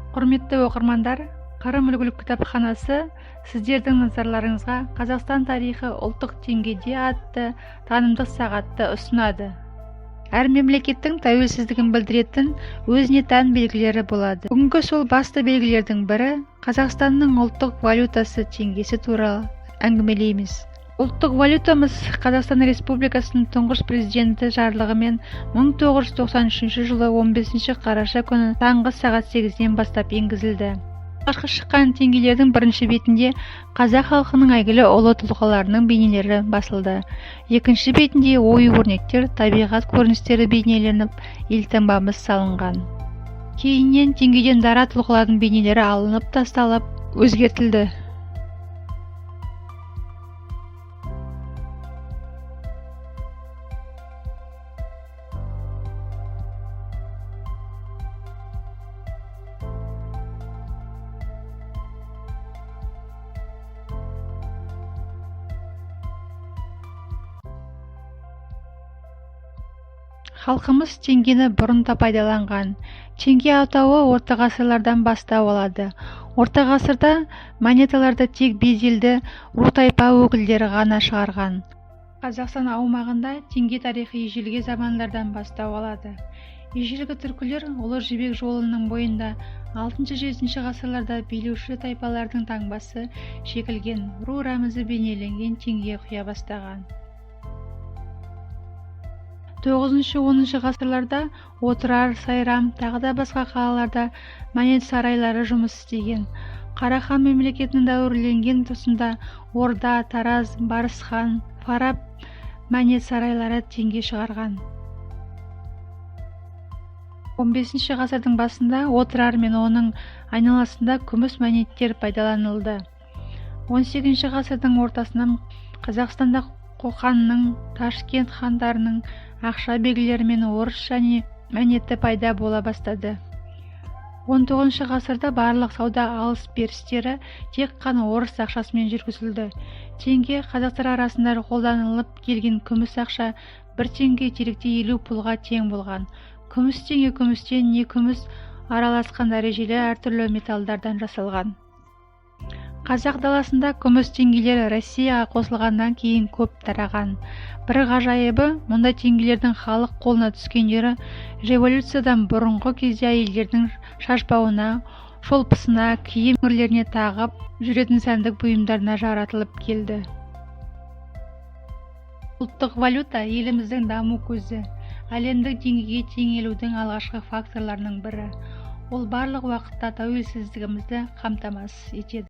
Құрметті оқырмандар, Қырым үлгілік кітапханасы сіздердің назарларыңызға Қазақстан тарихы ұлттық теңгеде атты танымдық сағатты ұсынады. Әр мемлекеттің тәуелсіздігін білдіретін өзіне тән белгілері болады. Бүгінгі сол басты белгілердің бірі Қазақстанның ұлттық валютасы теңгесі туралы әңгімелейміз. Ұлттық валютамыз Қазақстан Республикасының тұңғыш президенті жарлығымен 1993 жылы 15 қараша күні таңғы сағат 8-ден бастап енгізілді. Алғашқы шыққан теңгелердің бірінші бетінде қазақ халқының әйгілі ұлы тұлғаларының бейнелері басылды. Екінші бетінде ою-өрнектер, табиғат көріністері бейнеленіп, елтаңбамыз салынған. Кейіннен теңгеден дара тұлғалардың бейнелері алынып тасталып, өзгертілді. Халқымыз теңгені бұрын да пайдаланған. Теңге атауы орта ғасырлардан бастау алады. Орта ғасырда монеталарды тек беделді ру-тайпа өкілдері ғана шығарған. Қазақстан аумағында теңге тарихы ежелгі замандардан бастау алады. Ежелгі түркілер Ұлы Жібек жолының бойында 6-7 ғасырларда билеуші тайпалардың таңбасы шекілген, ру рәмізі бейнеленген теңге құя бастаған. 9-10 ғасырларда Отырар, Сайрам, тағы да басқа қалаларда монет сарайлары жұмыс істеген. Қарахан мемлекетінің дәуірленген тұсында Орда, Тараз, Барысхан, Фараб монет сарайлары теңге шығарған. 15 ғасырдың басында Отырар мен оның айналасында күміс монеттер пайдаланылды. 18 ғасырдың ортасынан Қазақстанда Қоқанның, Ташкент хандарының ақша белгілері мен орыс және монеті пайда бола бастады. 19 ғасырда барлық сауда алыс-берістері тек қана орыс ақшасымен жүргізілді. Теңге қазақтар арасында қолданылып келген күміс ақша 1 теңге тилекте 50 пұлға тең болған. Күміс теңге күмістен не күміс араласқан дәрежелі әртүрлі металдардан жасалған. Қазақ даласында күміс теңгелер Россияға қосылғаннан кейін көп тараған. Бір ғажайыбы, мұндай теңгелердің халық қолына түскендері революциядан бұрынғы кезде әйелдердің шашбауына, шолпысына, киім өңірлеріне тағып жүретін сәндік бұйымдарына жаратылып келді. Ұлттық валюта еліміздің даму көзі, әлемдік деңгейге теңелудің алғашқы факторларының бірі. Ол барлық уақытта тәуелсіздігімізді қамтамасыз етеді.